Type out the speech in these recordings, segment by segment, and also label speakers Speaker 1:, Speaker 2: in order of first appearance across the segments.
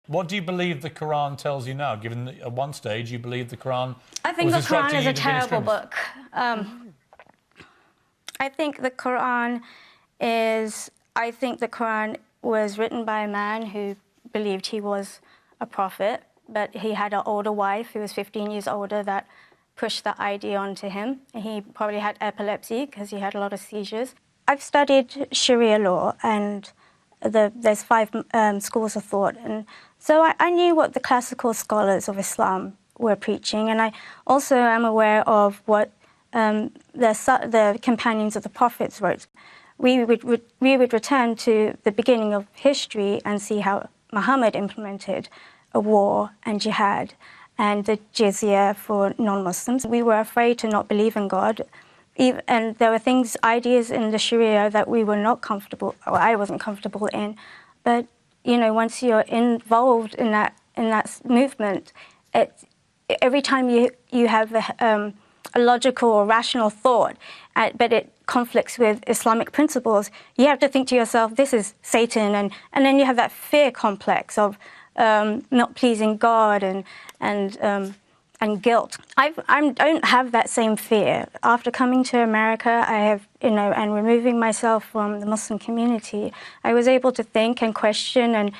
Speaker 1: What do you believe the Quran tells you now, given that at one stage you believed the Quran
Speaker 2: I think
Speaker 1: was
Speaker 2: the Quran
Speaker 1: instructing
Speaker 2: is
Speaker 1: you
Speaker 2: a
Speaker 1: to be an
Speaker 2: terrible
Speaker 1: extremist?
Speaker 2: book. I think the Quran was written by a man who believed he was a prophet, but he had an older wife who was 15 years older that pushed that idea onto him. He probably had epilepsy because he had a lot of seizures. I've studied Sharia law, and there's 5 schools of thought, and so I knew what the classical scholars of Islam were preaching, and I also am aware of what the companions of the prophets wrote. We would return to the beginning of history and see how Muhammad implemented a war and jihad and the jizya for non-Muslims. We were afraid to not believe in God, and there were ideas in the Sharia that we were not comfortable, or I wasn't comfortable in. But once you're involved in that movement, every time you have a logical or rational thought, but it conflicts with Islamic principles, you have to think to yourself, this is Satan, and then you have that fear complex of not pleasing God and guilt. I don't have that same fear. After coming to America, I have, and removing myself from the Muslim community, I was able to think and question and,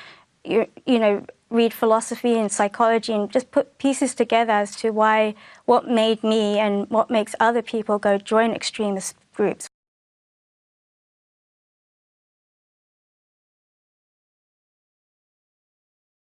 Speaker 2: read philosophy and psychology and just put pieces together as to what made me and what makes other people go join extremist groups.